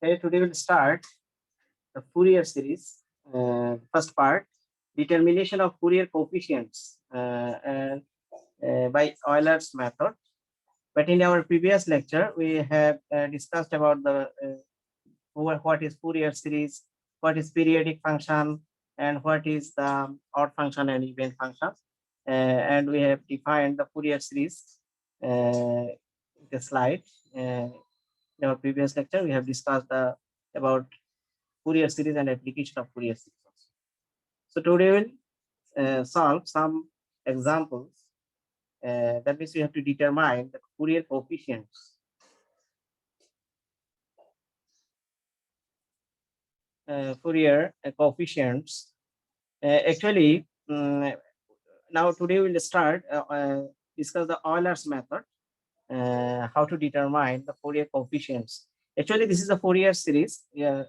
Okay, today we'll start the Fourier series. First part, determination of Fourier coefficients by Euler's method. But in our previous lecture, we have discussed about the what is Fourier series, what is periodic function, and what is the odd function and even function. And we have defined the Fourier series. The slide. In our previous lecture, we have discussed about Fourier series and application of Fourier series also. So today we'll solve some examples. That means we have to determine the Fourier coefficients. Fourier coefficients. Actually, now today we'll start discuss the Euler's method. How to determine the Fourier coefficients. Actually, this is a Fourier series. Yeah,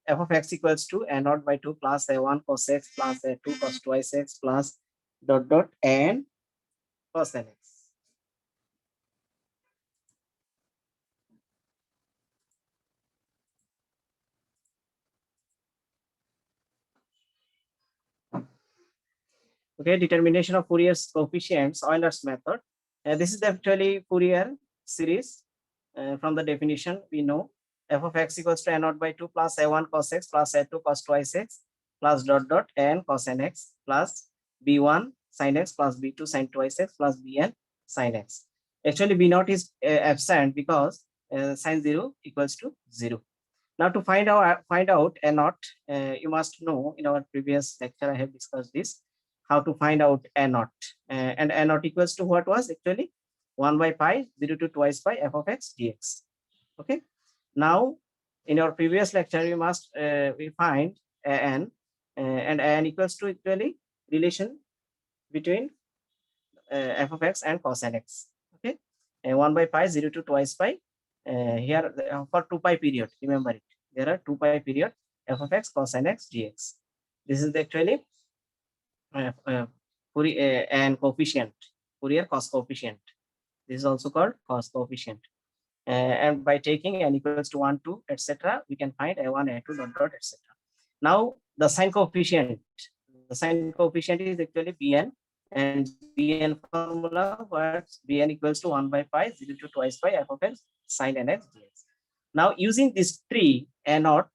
f of x equals to a naught by 2 plus a1 cos x plus a2 cos twice x plus dot dot n cos n x. Okay, determination of Fourier's coefficients, Euler's method. This is actually Fourier series. From the definition, we know f of x equals to a naught by 2 plus a1 cos x plus a2 cos twice x plus dot dot n cos n x plus b1 sin x plus b2 sin twice x plus bn sin x. Actually, b naught is absent because sin 0 equals to 0. Now to find out a naught, you must know in our previous lecture I have discussed this, how to find out a naught. And a naught equals to what was actually 1 by pi 0 to twice pi f of x dx. Okay. Now in our previous lecture we must we find an and an equals to actually relation between f of x and cos n x. Okay. And 1 by pi 0 to twice pi. Here for 2 pi period, remember it. There are 2 pi period f of x cos n x dx. This is actually Fourier and coefficient, Fourier cos coefficient. This is also called cos coefficient. And by taking n equals to 1, 2, etc., we can find a1, a2, dot dot, etc. Now the sign coefficient. The sign coefficient is actually bn, and bn formula was bn equals to 1 by pi 0 to twice pi f of x sin nx dx. Now using these three a naught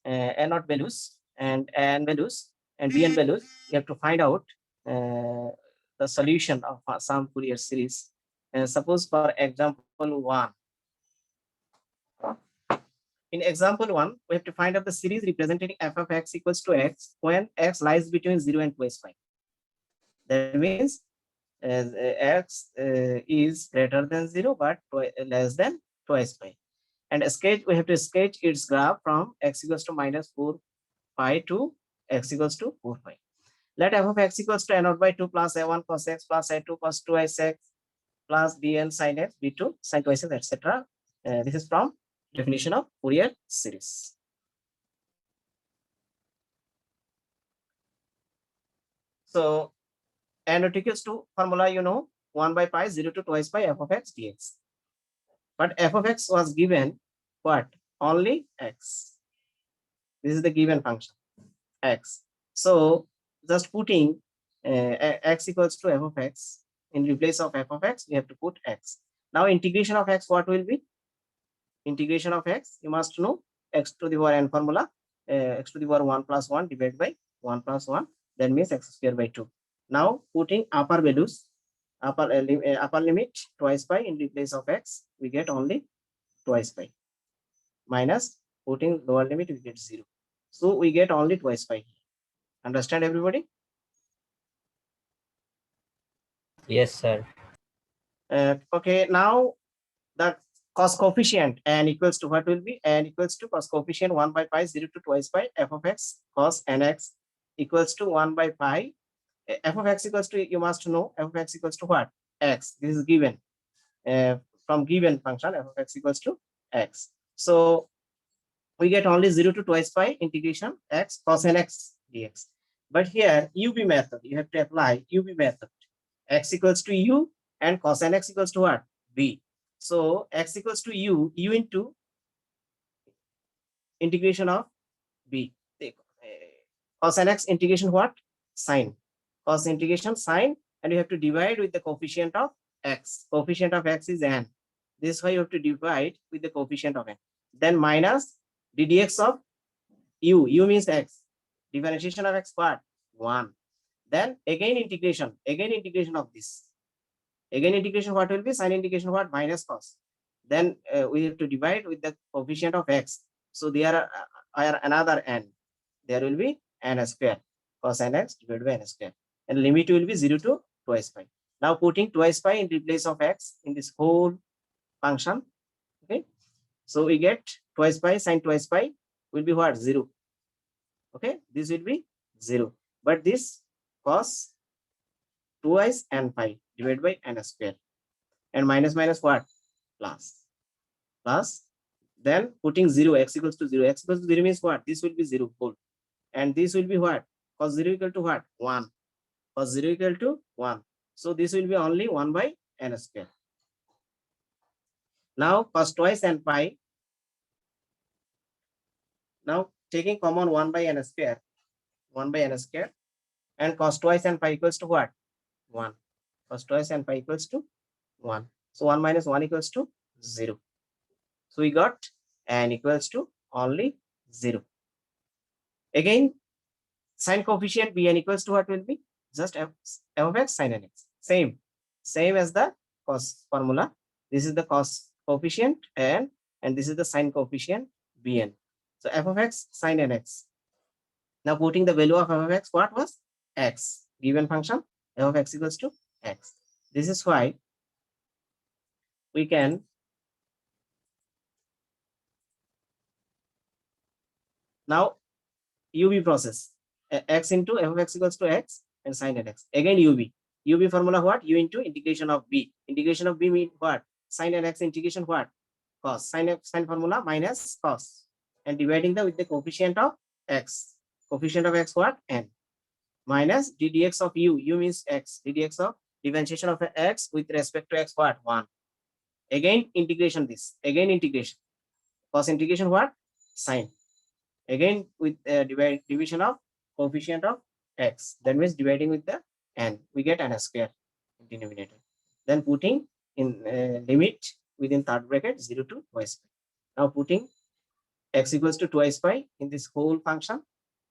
values and n values and bn values, you have to find out the solution of some Fourier series. Suppose for example 1. In example 1, we have to find out the series representing f of x equals to x when x lies between 0 and twice pi. That means x is greater than 0 but less than twice pi. And we have to sketch its graph from x equals to minus 4 pi to x equals to 4 pi. Let f of x equals to a naught by 2 plus a1 cos x plus a2 cos twice x plus bn sin x, b2 sin twice x, etc. This is from definition of Fourier series. So, and it equals to formula, you know, 1 by pi 0 to twice pi f of x dx. But f of x was given what? Only x. This is the given function, x. So, just putting x equals to f of x, in replace of f of x, we have to put x. Now, integration of x, what will be? Integration of x, you must know x to the power n formula, x to the power 1 plus 1 divided by 1 plus 1, that means x square by 2. Now, putting upper values, upper limit twice pi in replace of x, we get only twice pi. Minus putting lower limit, we get 0. So, we get only twice pi. Understand everybody? Yes, sir. Okay, now the cos coefficient n equals to what will be? N equals to cos coefficient 1 by pi 0 to twice pi f of x cos nx equals to 1 by pi. F of x equals to, you must know, f of x equals to what? X. This is given from given function f of x equals to x. So we get only 0 to twice pi integration x cos nx dx. But here UB method, you have to apply UB method. X equals to u and cos nx equals to what? B. So x equals to u into integration of b. Cos nx integration what? Sine. Cos integration sine, and you have to divide with the coefficient of x. Coefficient of x is n. This is why you have to divide with the coefficient of n. Then minus ddx of u. U means x. Differentiation of x what? 1. Then again integration of this. Again integration what will be? Sine integration what? Minus cos. Then we have to divide with the coefficient of x. So there are another n. There will be n square. Cos nx divided by n square. And limit will be 0 to twice pi. Now putting twice pi in place of x in this whole function. Okay. So we get twice pi, sine twice pi will be what? 0. Okay. This will be 0. But this cos twice n pi divided by n square. And minus what? Plus. Then putting 0, x equals to 0. X equals to 0 means what? This will be 0 whole. And this will be what? Cos 0 equal to what? 1. Cos 0 equal to 1. So this will be only 1 by n square. Now cos twice n pi. Now taking common 1 by n square. 1 by n square. And cos twice n pi equals to what? 1. Cos twice n pi equals to 1. So 1 minus 1 equals to 0. So we got n equals to only 0. Again, sine coefficient bn equals to what will be? Just f of x sin nx. Same as the cos formula. This is the cos coefficient and this is the sine coefficient bn. So f of x sin nx. Now putting the value of f of x, what was? X. Given function f of x equals to x. This is why we can now UV process. X into f of x equals to x and sin nx. Again UV. UV formula what? U into integration of b. Integration of b means what? Sin nx integration what? Cos. Sin formula minus cos. And dividing with the coefficient of x. Coefficient of x what? N. Minus ddx of u. U means x. ddx of differentiation of x with respect to x what? 1. Again integration this. Again integration. Cos integration what? Sin. Again with division of coefficient of x. That means dividing with the n. We get n square denominator. Then putting in limit within third bracket 0 to twice pi. Now putting x equals to twice pi in this whole function,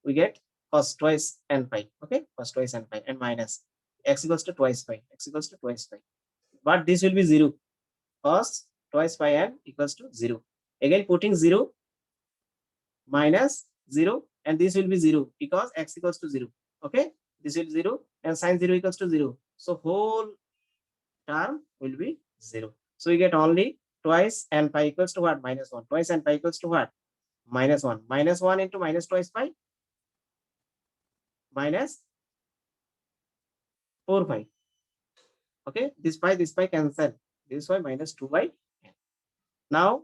we get cos twice n pi. Okay, cos twice n pi and minus x equals to twice pi. X equals to twice pi. But this will be 0. Cos twice pi n equals to 0. Again putting 0 minus 0 and this will be 0 because x equals to 0. Okay, this will be 0 and sine 0 equals to 0. So whole term will be 0. So we get only twice n pi equals to what? Minus 1. Twice n pi equals to what? Minus 1. Minus 1 into minus twice pi minus 4 pi. Okay, this pi cancel. This is why minus 2 by n. Now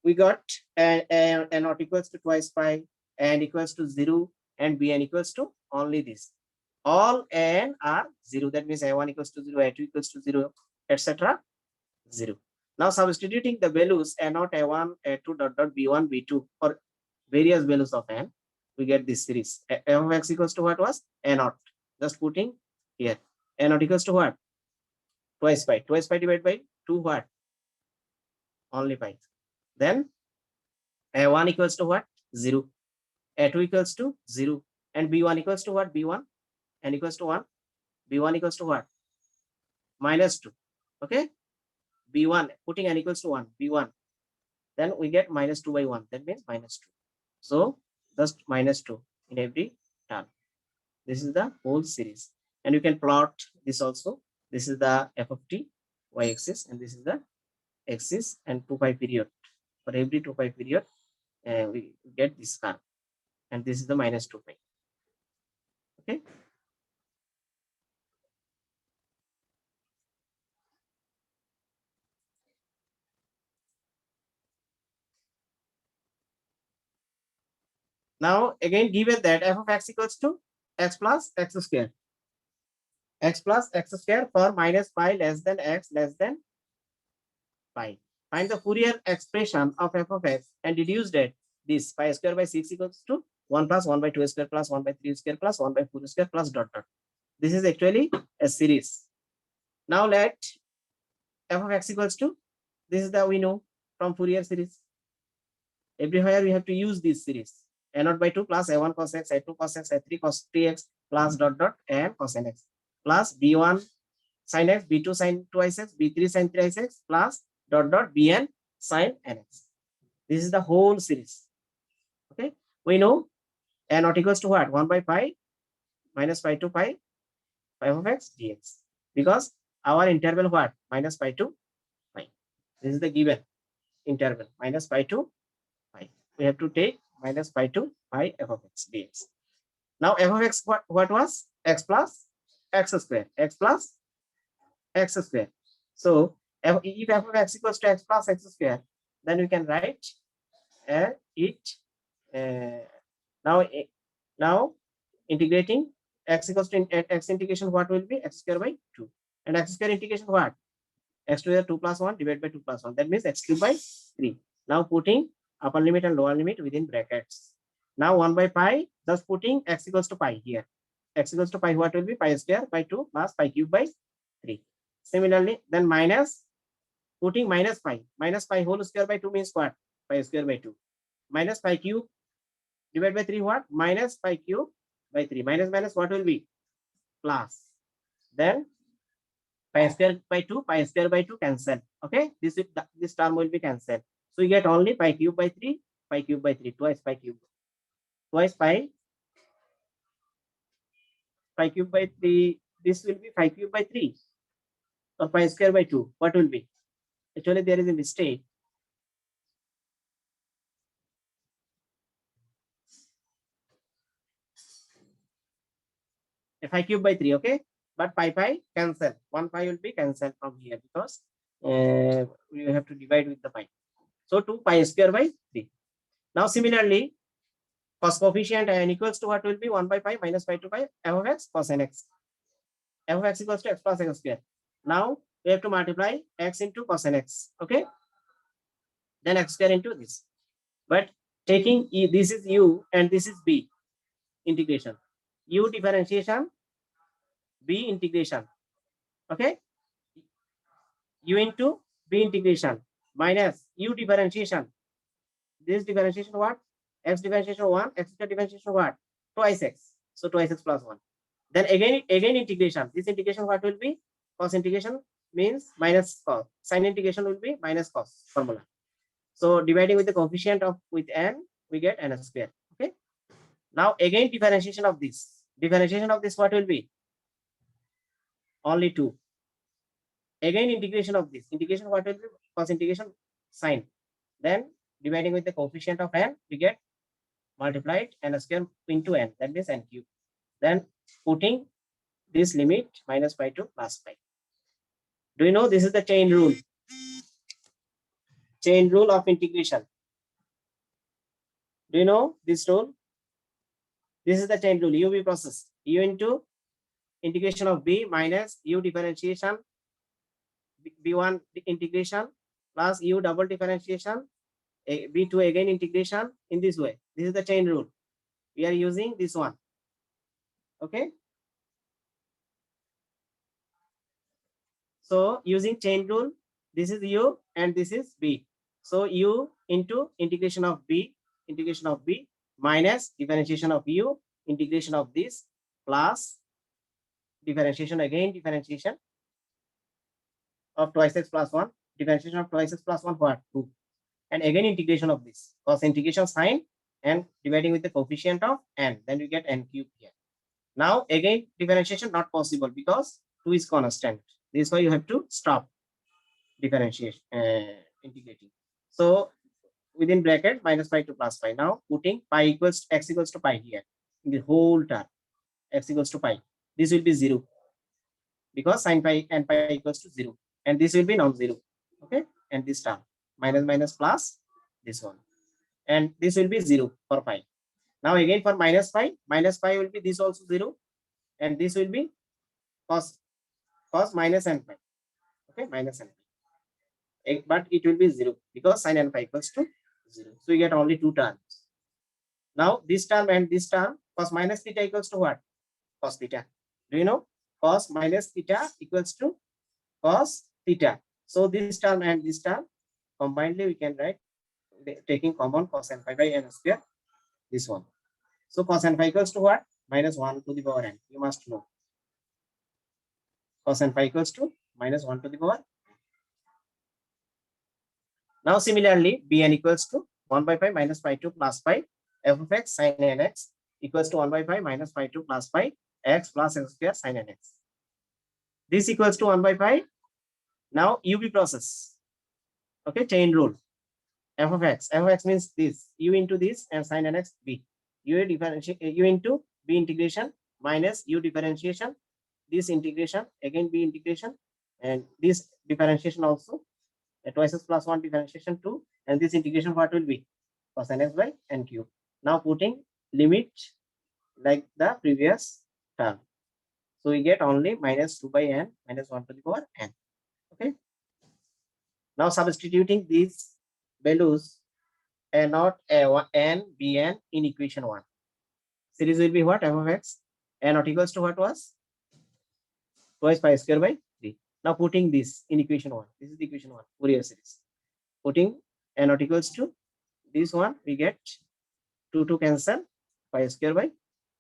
we got n not equals to twice pi, n equals to 0 and bn equals to only this. All n are 0. That means a1 equals to 0, a2 equals to 0, etc. 0. Now substituting the values a0, a1, a2, dot dot b1, b2 for various values of n, we get this series. F of x equals to what was? a0. Just putting here. a0 equals to what? Twice pi. Twice pi divided by 2 what? Only pi. Then a1 equals to what? 0. a2 equals to 0. And b1 equals to what? b1 n equals to 1. b1 equals to what? Minus 2. Okay. b1 putting n equals to 1. b1. Then we get minus 2 by 1. That means minus 2. So just minus 2 in every term. This is the whole series. And you can plot this also. This is the f of t, y-axis, and this is the axis and 2 pi period. For every 2 pi period, we get this curve. And this is the minus 2 pi. Okay. Now again given that f of x equals to x plus x square. X plus x square for minus pi less than x less than pi. Find the Fourier expression of f of x and deduce that this pi square by 6 equals to 1 plus 1 by 2 square plus 1 by 3 square plus 1 by 4 square plus dot dot. This is actually a series. Now let f of x equals to, this is the we know from Fourier series. Everywhere we have to use this series. A0 by 2 plus a1 cos x, a2 cos x, a3 cos 3x plus dot dot and cos nx plus b1 sin x, b2 sin 2x, b3 sin 3x plus dot dot bn sin nx. This is the whole series. Okay, we know a not equals to what? 1 by pi minus pi to pi of x dx, because our interval what? Minus pi to pi. This is the given interval, minus pi to pi. We have to take minus pi to pi f of x dx. Now f of x what was? X plus x square, x plus x square. So if f of x equals to x plus x square, then we can write it now integrating x equals to x integration, what will be? X square by 2, and x square integration what? X to the 2 plus 1 divided by 2 plus 1, that means x cube by 3. Now putting upper limit and lower limit within brackets. Now 1 by pi, just putting x equals to pi here. X equals to pi, what will be? Pi square by 2 plus pi cube by 3. Similarly, then minus, putting minus pi whole square by 2 means what? Pi square by 2 minus pi cube divided by 3, what? Minus pi cube by 3. Minus what will be? Plus. Then pi square by 2 cancel. Okay, this term will be cancelled. So you get only pi cube by 3, twice pi cube, twice pi cube by 3. This will be pi cube by 3 or pi square by 2. What will be? Actually, there is a mistake. Pi cube by 3, okay, but pi cancel. 1 pi will be cancelled from here because we have to divide with the pi. So 2 pi square by 3. Now similarly, cos coefficient n equals to what will be? 1 by pi minus pi to pi f of x cos nx. F of x equals to x plus x square. Now we have to multiply x into cos nx. Okay, then x square into this. But taking this is u and this is b integration. U differentiation, b integration. Okay, u into b integration minus u differentiation. This differentiation what? X differentiation 1, x differentiation what? Twice x. So twice x plus 1. Then again integration. This integration what will be? Cos integration means minus cos. Sin integration will be minus cos formula. So dividing with the coefficient of with n, we get n square. Okay. Now again differentiation of this. Differentiation of this what will be? Only 2. Again integration of this. Integration what will be? Cos integration sin. Then dividing with the coefficient of n, we get multiplied n square into n. That means n cube. Then putting this limit minus pi to plus pi. Do you know this is the chain rule? Chain rule of integration. Do you know this rule? This is the chain rule. UV process. U into integration of b minus u differentiation b1 integration plus u double differentiation b2 again integration in this way. This is the chain rule. We are using this one. Okay. So using chain rule, this is u and this is b. So u into integration of b minus differentiation of u integration of this plus differentiation again differentiation of twice x plus 1, differentiation of twice x plus 1 what? 2, and again integration of this cos integration sine and dividing with the coefficient of n, then we get n cube here. Now again differentiation not possible because 2 is constant. This is why you have to stop differentiation integrating. So within bracket minus pi to plus pi. Now putting pi equals x equals to pi here in the whole term, x equals to pi. This will be 0 because sin pi and pi equals to 0, and this will be non-zero. Okay, and this term minus plus this one, and this will be 0 for pi. Now again for minus pi will be this also 0, and this will be cos minus n pi. Okay, minus n pi, but it will be 0 because sin n pi equals to 0. So you get only 2 terms. Now this term and this term, cos minus theta equals to what? Cos theta. Do you know? Cos minus theta equals to cos theta. So this term and this term combinedly we can write taking common cos n phi by n square, this one. So cos n phi equals to what? Minus 1 to the power n. You must know. Cos n phi equals to minus 1 to the power. Now similarly, bn equals to 1 by pi minus pi 2 plus pi f of x sin nx equals to 1 by pi minus pi 2 plus pi x plus x square sin nx. This equals to 1 by pi. Now UV process. Okay, chain rule. F of x means this, u into this and sin nx b. U differentiation, u into b integration minus u differentiation, this integration, again b integration, and this differentiation also, twice s plus 1 differentiation 2, and this integration what will be? Cos nx by n cube. Now putting limit like the previous term. So we get only minus 2 by n minus 1 to the power n. Okay. Now substituting these values a naught, a1, n, bn in equation 1. Series will be what? F of x a naught equals to what was? Twice pi square by 3. Now putting this in equation 1. This is the equation 1, Fourier series. Putting a naught equals to this one, we get 2 cancel, pi square by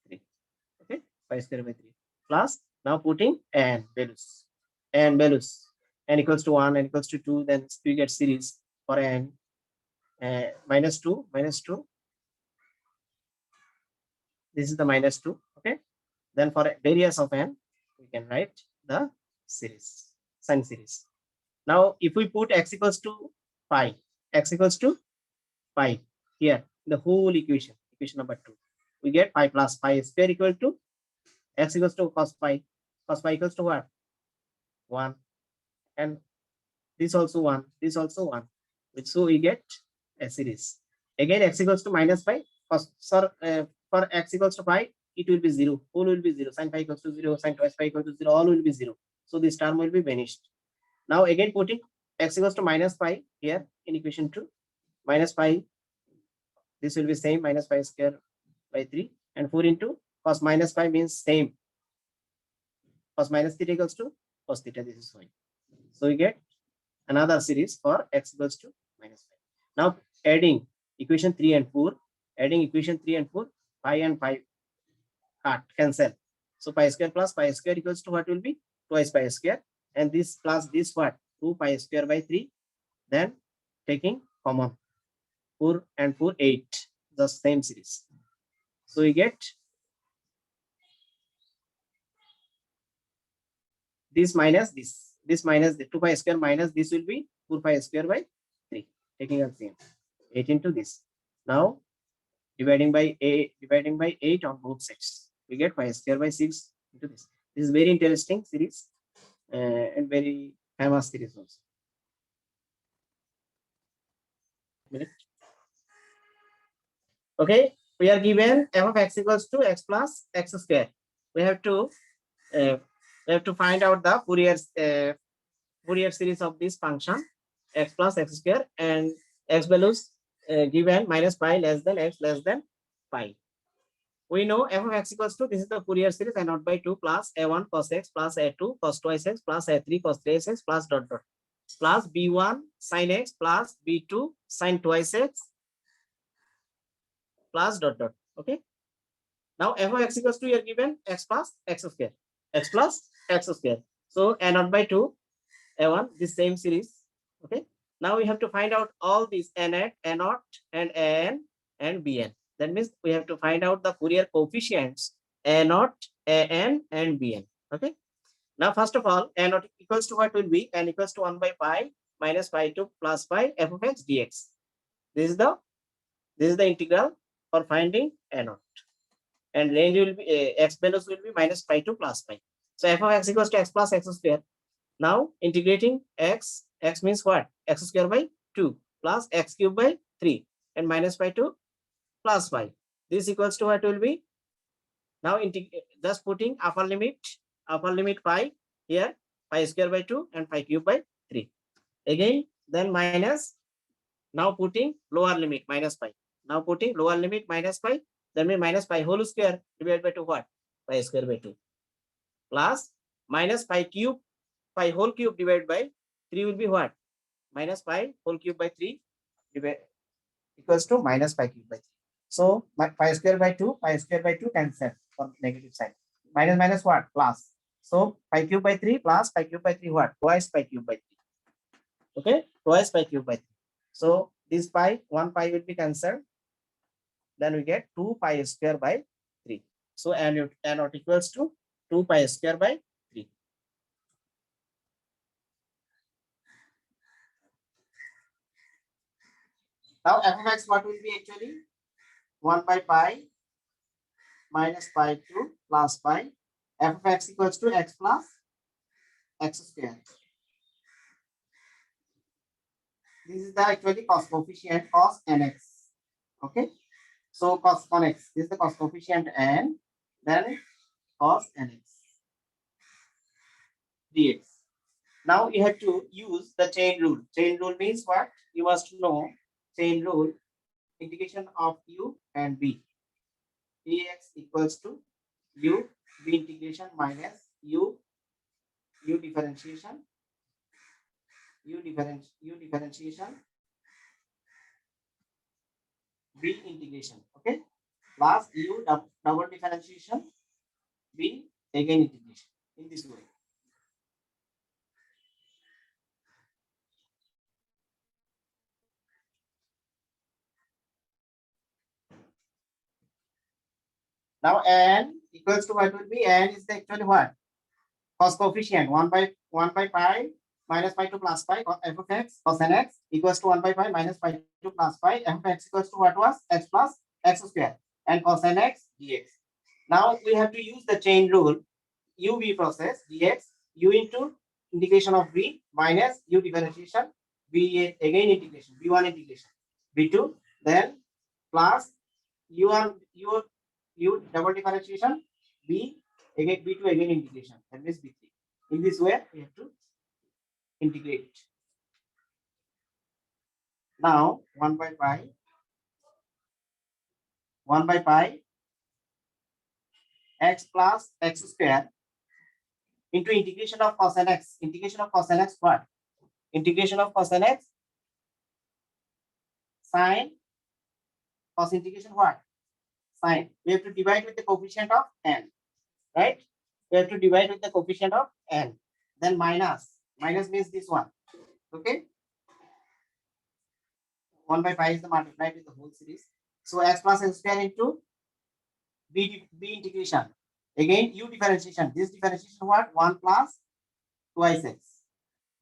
3. Okay, pi square by 3. Plus, now putting n values. N values. N equals to 1, n equals to 2, then we get series for n. Minus 2, minus 2. This is the minus 2. Okay. Then for various of n, we can write the series, sign series. Now, if we put x equals to pi, x equals to pi here, the whole equation, equation number 2, we get pi plus pi square equal to x equals to cos pi. Cos pi equals to what? 1. And this also 1, this also 1. So we get a series. Again, x equals to minus pi. For x equals to pi, it will be 0. Whole will be 0. Sin pi equals to 0. Sin twice pi equals to 0. All will be 0. So this term will be vanished. Now again putting x equals to minus pi here in equation 2. Minus pi. This will be same, minus pi square by 3. And 4 into cos minus pi means same. Cos minus theta equals to cos theta. This is fine. So we get another series for x equals to minus pi. Now adding equation 3 and 4. Adding equation 3 and 4. Pi and pi cancel. So pi square plus pi square equals to what will be? Twice pi square. And this plus this what? 2 pi square by 3. Then taking common. 4 and 4, 8. The same series. So we get this minus this. This minus the 2 pi square minus this will be 4 pi square by 3. Taking LCM. 8 into this. Now dividing by 8 on both sides. We get pi square by 6 into this. This is very interesting series and very famous series also. Okay, we are given f of x equals to x plus x square. We have to find out the Fourier series of this function x plus x square, and x values given minus pi less than x less than pi. We know f of x equals to, this is the Fourier series, a naught by 2 plus a1 cos x plus a2 cos twice x plus a3 cos 3x plus dot dot plus b1 sin x plus b2 sin twice x plus dot dot. Okay. Now f of x equals to, you are given x plus x square. X plus x square. So a naught by 2, a1, this same series. Okay. Now we have to find out all these a naught and an and bn. That means we have to find out the Fourier coefficients a naught, an, and bn. Okay. Now first of all, a naught equals to what will be? N equals to 1 by pi minus pi 2 plus pi f of x dx. This is the integral for finding a naught. And range will be x values will be minus pi 2 plus pi. So f of x equals to x plus x square. Now integrating x means what? X square by 2 plus x cube by 3 and minus pi 2 plus pi. This equals to what will be? Now just putting upper limit pi here, pi square by 2 and pi cube by 3. Again, then minus, now putting lower limit minus pi. Now putting lower limit minus pi, that means minus pi whole square divided by 2 what? Pi square by 2 plus minus pi cube, pi whole cube divided by 3 will be what? Minus pi whole cube by 3 divided equals to minus pi cube by 3. So pi square by 2, pi square by 2 cancel on negative side. Minus minus what? Plus. So pi cube by 3 plus pi cube by 3 what? Twice pi cube by 3. Okay, twice pi cube by 3. So this pi, 1 pi will be cancelled. Then we get 2 pi square by 3. So n naught equals to 2 pi square by 3. Now f of x what will be actually? 1 by pi minus pi 2 plus pi. F of x equals to x plus x square. This is the actually cos coefficient cos nx. Okay. So cos con x. This is the cos coefficient n. Then cos nx dx. Now you have to use the chain rule. Chain rule means what? You must know chain rule. Integration of u and v. Dx equals to u v integration minus u differentiation differentiation v integration. Okay, plus u double differentiation v again integration in this way. Now n equals to what will be? N is the actually what? Cos coefficient 1 by pi minus pi 2 plus pi f of x cos nx equals to 1 by pi minus pi 2 plus pi f of x equals to what was? X plus x square and cos nx dx. Now we have to use the chain rule. UV process dx u into integration of v minus u differentiation v again integration v1 integration v2 then plus u1 u double differentiation v again v2 again integration, that means v3. In this way we have to integrate. Now 1 by pi x plus x square into integration of cos nx. Integration of cos nx what? Integration of cos nx sine cos integration what? Sine. We have to divide with the coefficient of n, right? We have to divide with the coefficient of n. Then minus means this one. Okay. 1 by pi is the multiplied with the whole series. So x plus x square into b integration. Again u differentiation. This differentiation what? 1 plus twice x.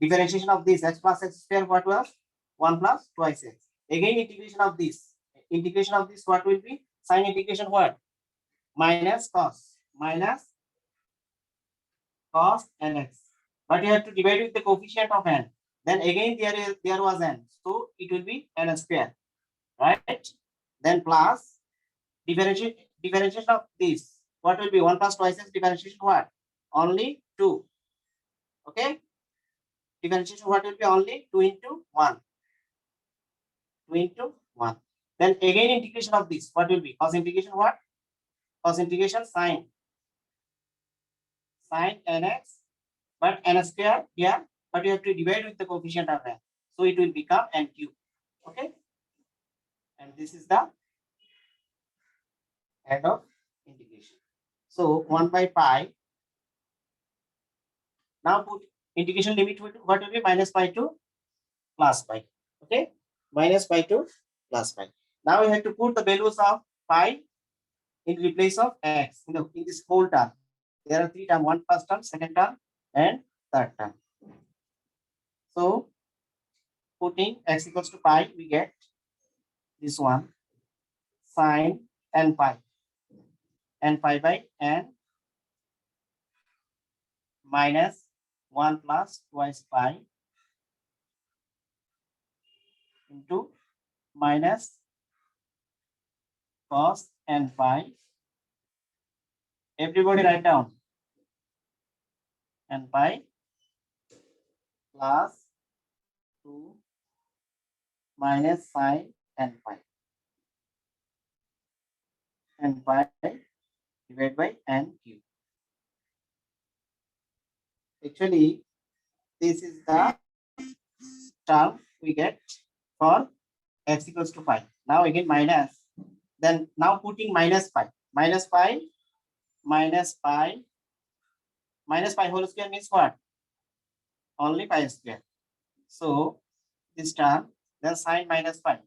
Differentiation of this x plus x square what was? 1 plus twice x. Again integration of this. Integration of this what will be? Sine integration what? Minus cos nx. But you have to divide with the coefficient of n. Then again there was n. So it will be n square. Right? Then plus differentiation of this. What will be 1 plus twice x differentiation what? Only 2. Okay? Differentiation what will be? Only 2 into 1. 2 into 1. Then again integration of this. What will be? Cos integration what? Cos integration sine nx, but n square here, but you have to divide with the coefficient of n. So it will become n cube. Okay? And this is the end of integration. So 1 by pi. Now put integration limit what will be? Minus pi to plus pi. Okay? Minus pi to plus pi. Now we have to put the values of pi in place of x in this whole term. There are 3 terms: one first term, second term, and third term. So putting x equals to pi, we get this one sine n pi by n minus 1 plus twice pi into minus cos n pi. Everybody write down n pi plus 2 minus sine n pi. n pi divided by n cube. Actually, this is the term we get for x equals to pi. Now again minus, then now putting minus pi minus pi minus pi minus pi whole square means what? Only pi square. So this term, then sine minus pi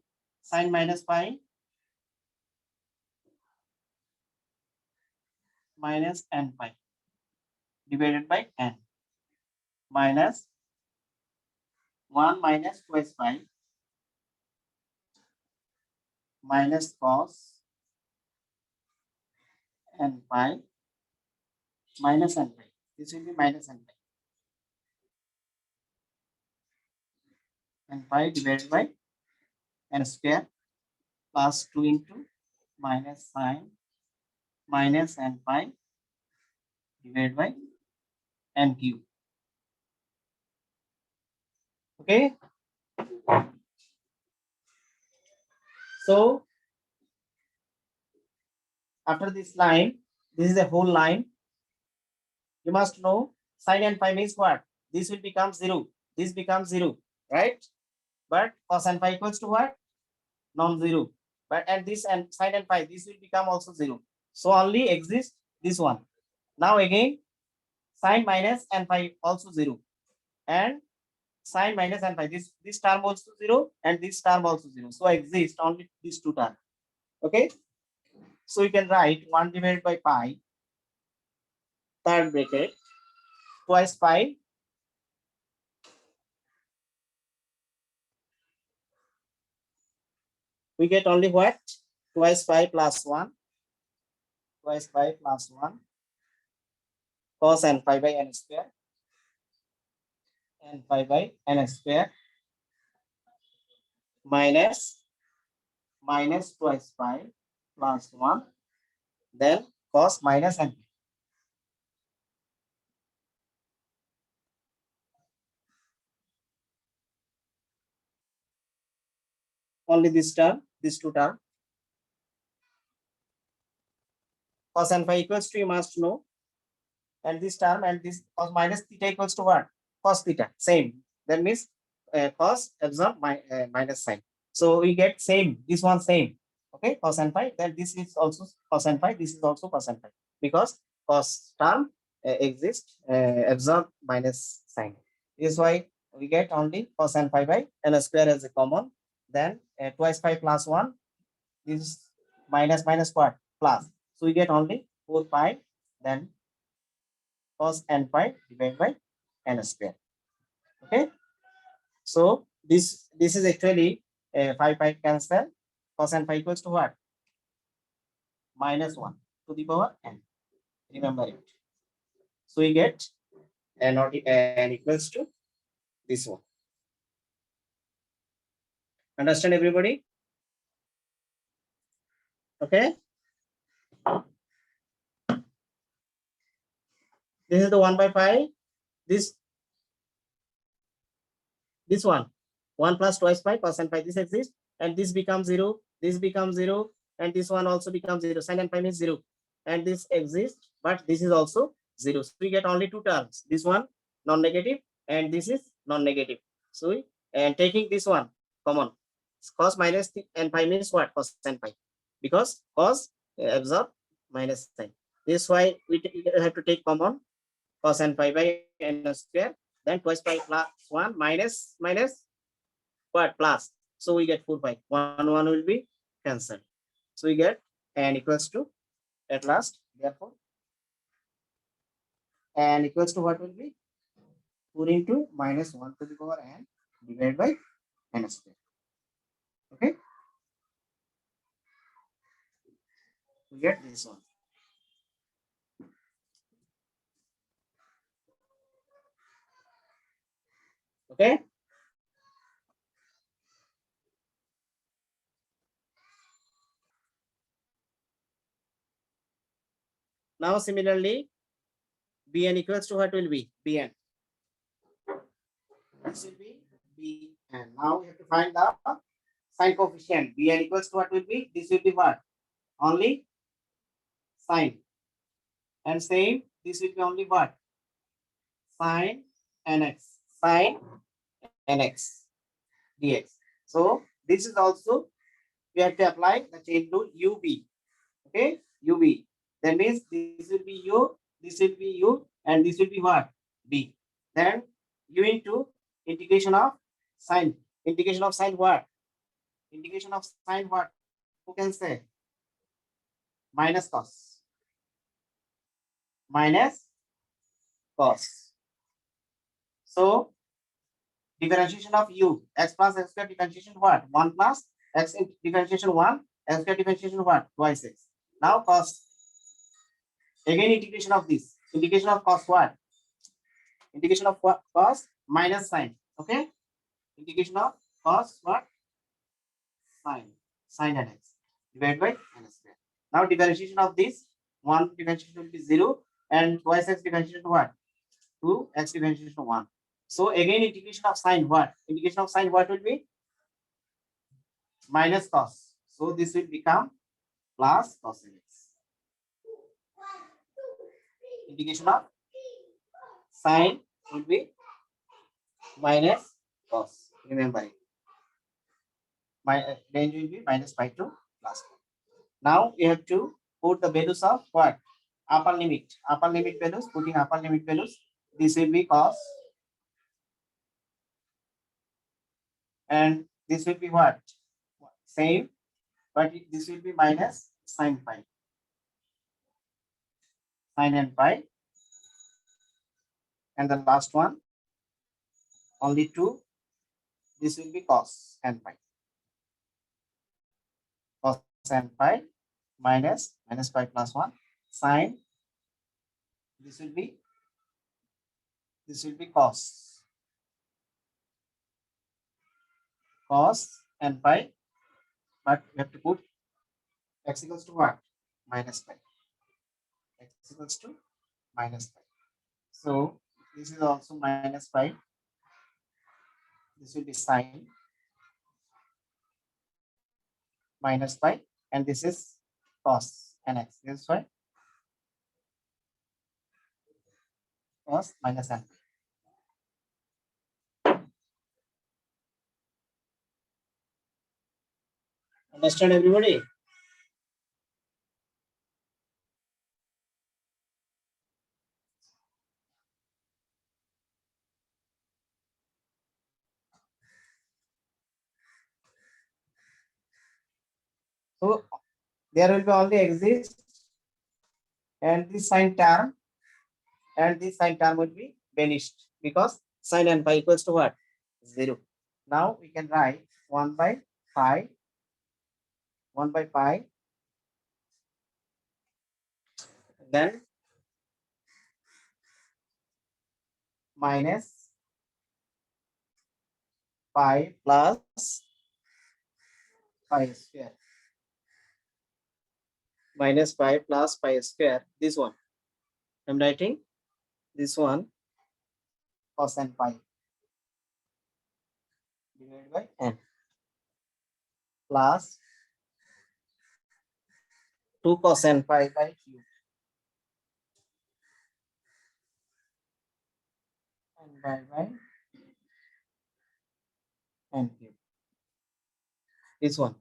minus n pi divided by n minus 1 minus twice pi minus cos n pi minus n pi. This will be minus n pi. N pi divided by n square plus 2 into minus sine minus n pi divided by n cube. Okay. So after this line, this is the whole line. You must know sine n pi means what? This will become 0. This becomes 0, right? But cos n pi equals to what? Non-zero. But and this and sine n pi, this will become also 0. So only exists this one. Now again, sine minus n pi also 0. And sine minus n pi, this term also 0 and this term also 0. So exist only these two terms. Okay. So you can write 1 divided by pi, third bracket, twice pi we get only what? Twice pi plus 1. Twice pi plus 1 cos n pi by n square. N pi by n square minus twice pi plus 1. Then cos minus n. Only this term, this two term. Cos n phi equals to, you must know, and this term and this cos minus theta equals to what? Cos theta, same. That means cos absorb minus sign. So we get same, this one same. Okay, cos n phi, then this is also cos n phi, this is also cos n phi. Because cos term exists, absorb minus sign. This is why we get only cos n phi by n square as a common. Then twice pi plus 1, this is minus minus what? Plus. So we get only 4 pi, then cos n pi divided by n square. Okay. So this is actually 5 pi cancel. Cos n pi equals to what? Minus 1 to the power n. Remember it. So we get n equals to this one. Understand everybody? Okay. This is the 1 by pi. This one 1 plus twice pi cos n pi, this exists, and this becomes 0, this becomes 0, and this one also becomes 0. Sin n pi means 0, and this exists, but this is also 0. So we get only two terms, this one non-negative and this is non-negative. So we, and taking this one common, cos minus n pi means what? Cos n pi, because cos absorb minus sign. This is why we have to take common cos n pi by n square. Then twice pi plus 1 minus what? Plus. So we get 4 pi. 1 will be cancelled. So we get n equals to, at last, therefore n equals to what will be? 4 into minus 1 to the power n divided by n square. Okay. We get this one. Okay. Now similarly, bn equals to what will be? Bn. This will be bn. Now we have to find the sign coefficient. Bn equals to what will be? This will be what? Only sine. And same, this will be only what? Sine nx. Sine nx dx. So this is also, we have to apply the chain rule ub. Okay, ub. That means this will be u, this will be u, and this will be what? B. Then u into integration of sine. Integration of sine what? Integration of sine what? Who can say? Minus cos. Minus cos. So differentiation of u, x plus x square differentiation what? 1 plus x in differentiation 1, x square differentiation what? Twice x. Now cos. Again integration of this. Integration of cos what? Integration of what? Cos minus sine. Okay? Integration of cos what? Sine. Sine and x divided by n square. Now differentiation of this, 1 differentiation will be 0 and twice x differentiation to what? 2 x differentiation to 1. So again integration of sine what? Integration of sine what will be? Minus cos. So this will become plus cos x. Integration of sine will be minus cos. Remember it. My range will be minus pi to plus pi. Now we have to put the values of what? Upper limit. Upper limit values. Putting upper limit values. This will be cos. And this will be what? Same. But this will be minus sine pi. Sine and pi. And the last one, only 2. This will be cos and pi. Cos and pi minus pi plus 1. Sine. This will be cos. Cos and pi. But we have to put x equals to what? Minus pi. X equals to minus pi. So this is also minus pi. This will be sine minus pi, and this is cos nx. This is why cos minus n. Understand everybody? So there will be only exist, and this sine term and this sine term will be vanished because sine and pi equals to what? 0. Now we can write 1 by pi, then minus pi plus pi square. Minus pi plus pi square. This one. I'm writing this one cos and pi divided by n plus 2 cos and pi by q. And by n cube. This one.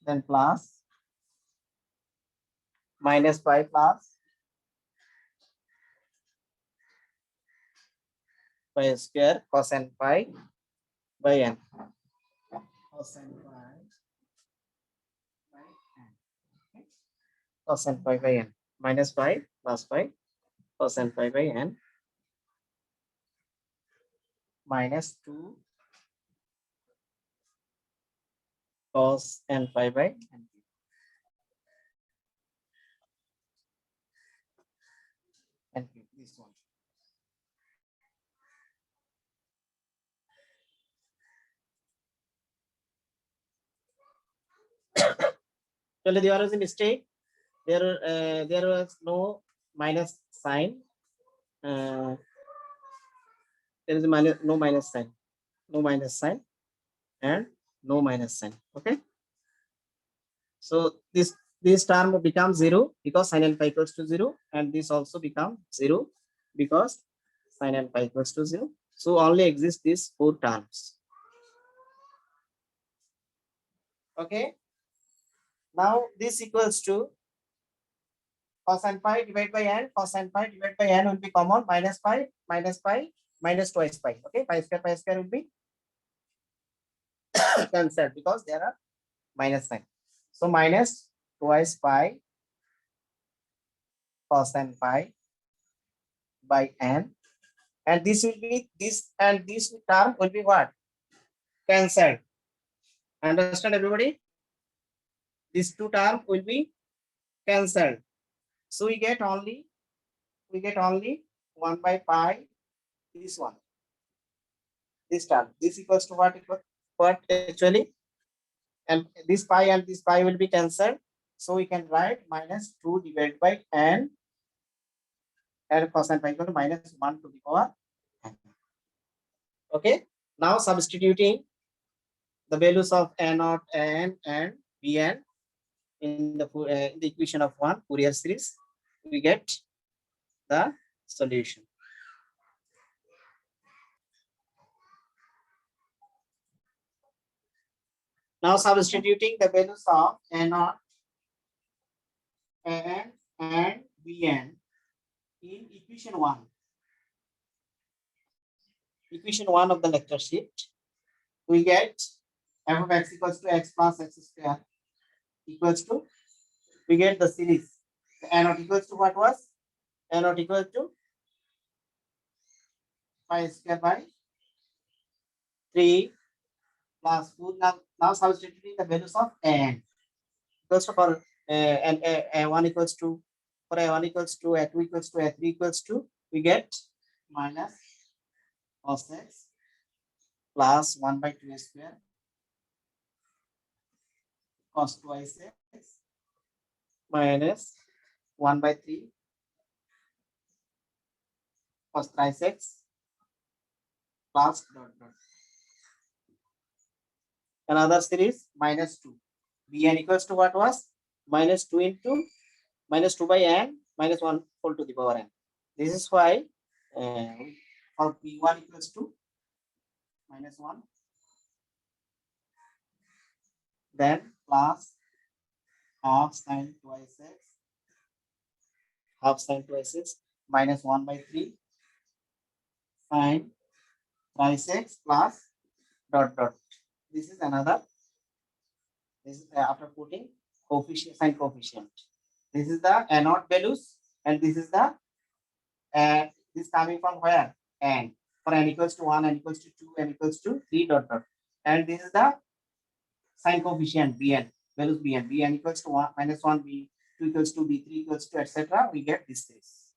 Then plus minus pi plus pi square cos and pi by n. Cos and pi by n. Okay. Cos and pi by n. Minus pi plus pi cos and pi by n minus 2 cos and pi by n. And this one. So there was a mistake. There was no minus sign. There is a no minus sign, and no minus sign. Okay. So this term becomes 0 because sin alpha equals to 0, and this also becomes 0 because sin alpha equals to 0. So only exist these four terms. Okay. Now this equals to cos n pi divided by n. Cos n pi divided by n will be common, minus pi minus twice pi. Okay, pi square will be cancelled because there are minus sign. So minus twice pi cos n pi by n, and this will be this, and this term will be what? Cancelled. Understand everybody? These two terms will be cancelled. So we get only 1 by pi, this one, this term. This equals to what? What actually? And this pi will be cancelled. So we can write minus 2 divided by n, and cos n pi equal to minus 1 to the power n. Okay. Now substituting the values of n naught, n, and bn in the equation of one Fourier series, we get the solution. Now substituting the values of n naught, n, and bn in equation one of the lecture sheet, we get f of x equals to x plus x square equals to, we get the series n naught equals to what was? N naught equal to pi square by 3 plus 4. Now substituting the values of n equals to, for and a1 equals to, for a1 equals to, a2 equals to, a3 equals to, we get minus cos x plus 1 by 2 square cos twice x minus 1 by 3 cos thrice x plus dot dot. Another series minus 2. Bn equals to what was? Minus 2 into minus 2 by n minus 1 whole to the power n. This is why for p1 equals to minus 1, then plus half sin twice x minus 1 by 3 sin thrice x plus dot dot. This is another. This is after putting coefficient, sign coefficient. This is the n naught values, and this is the this coming from where? N. For n equals to 1, n equals to 2, n equals to 3 dot dot. And this is the sign coefficient bn, values bn equals to 1 minus 1, b2 equals to, b3 equals to, etc. We get this series.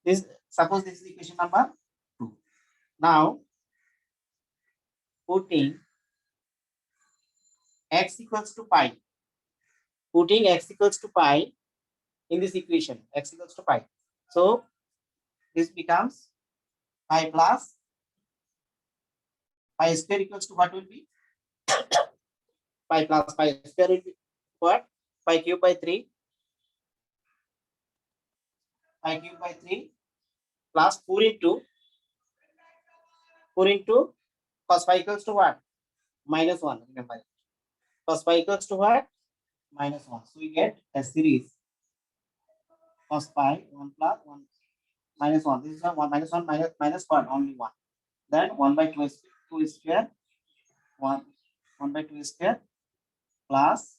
This, suppose this is equation number 2. Now putting x equals to pi, putting x equals to pi in this equation, x equals to pi. So this becomes pi plus pi square equals to what will be? Pi plus pi square will be what? Pi cube by 3. Pi cube by 3 plus 4 into cos pi equals to what? Minus 1. Remember, cos pi equals to what? Minus 1. So we get a series cos pi 1 plus 1 minus 1. This is 1 minus 1 minus 1, only 1. Then 1 by 2 square 1 by 2 square plus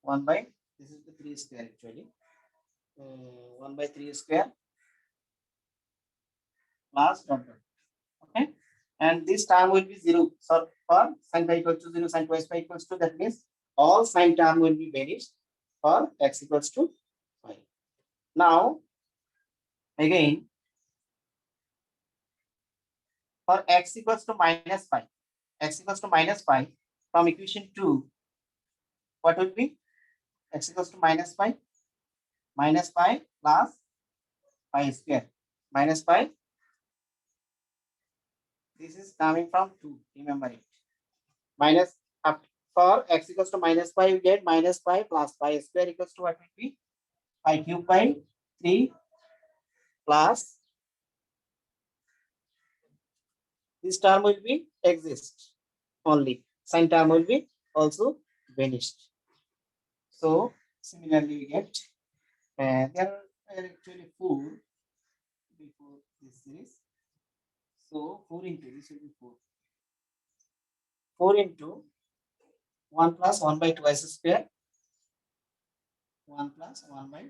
1 by, this is the 3 square actually, 1 by 3 square plus dot dot. Okay, and this term will be 0. So for sin pi equals to 0, sin twice pi equals to, that means all sin term will be vanished for x equals to 5. Now again for x equals to minus pi, from equation 2, what will be? X equals to minus pi plus pi square minus pi. This is coming from 2, remember it. minus for x equals to minus pi, you get minus pi plus pi square equals to what will be pi cube by 3 plus this term will be exist only. Sign term will be also vanished. So similarly, we get there are actually 4 before this series. So 4 into this will be 4. 4 into 1 plus 1 by twice square. 1 plus 1 by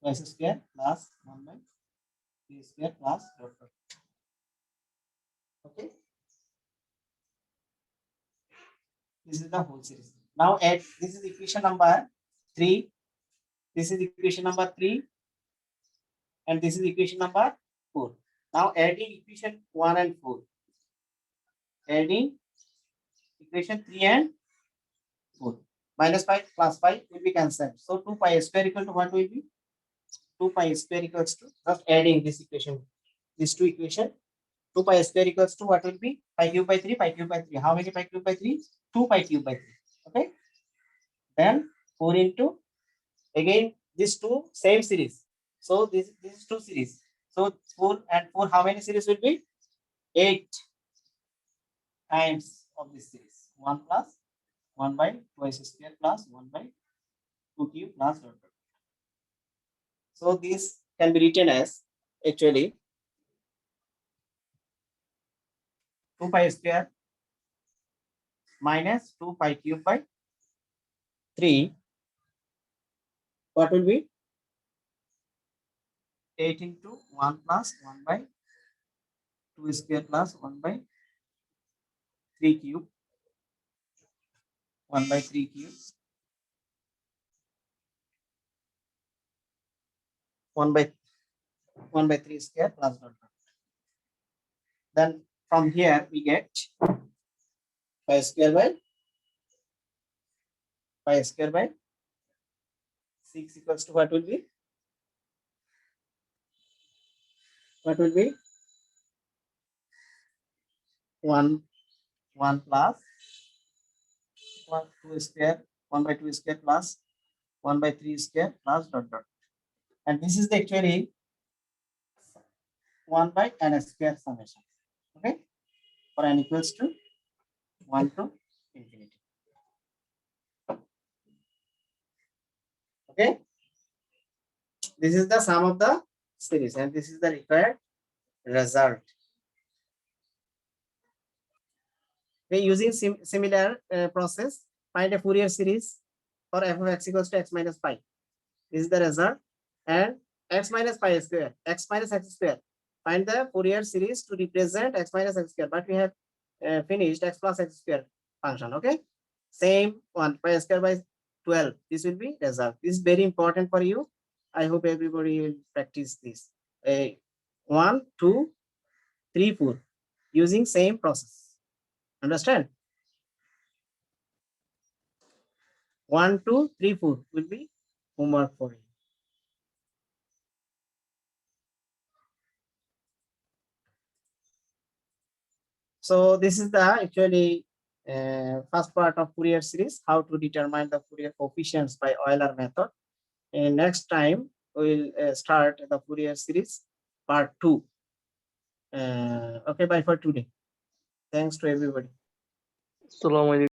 twice square plus 1 by 3 square plus dot dot. Okay. This is the whole series. Now add, this is equation number 3. This is equation number 3. And this is equation number 4. Now adding equation 1 and 4. Adding equation 3 and 4. Minus pi plus pi will be cancelled. So 2 pi square equal to what will be? 2 pi square equals to, just adding this equation, these two equation. 2 pi square equals to what will be? Pi cube by 3, pi cube by 3. How many pi cube by 3? 2 pi cube by 3. Okay. Then 4 into, again these two same series. So this is two series. So 4 and 4, how many series will be? 8 times of this series. 1 plus 1 by twice square plus 1 by 2 cube plus dot dot. So this can be written as actually 2 pi square minus 2 pi cube by 3. What will be? 8 into 1 plus 1 by 2 square plus 1 by 3 cube. 1 by 3 cube. 1 by 3 square plus dot dot. Then from here we get pi square by 6 equals to what will be? What will be? 1 plus 1 2 square 1 by 2 square plus 1 by 3 square plus dot dot. And this is the actually 1 by n square summation. Okay, for n equals to 1 to infinity. Okay, this is the sum of the series and this is the required result. Okay, using similar process, find a Fourier series for f of x equals to x minus pi. This is the result. And x minus pi square, x minus x square. Find the Fourier series to represent x minus x square. But we have finished x plus x square function. Okay, same one, pi square by 12. This will be result. This is very important for you. I hope everybody will practice this. 1, 2, 3, 4 using same process. Understand? 1, 2, 3, 4 will be homework for you. So this is the actually first part of Fourier series, how to determine the Fourier coefficients by Euler method. And next time we will start the Fourier series part 2. Okay, bye for today. Thanks to everybody. Assalamu alaikum.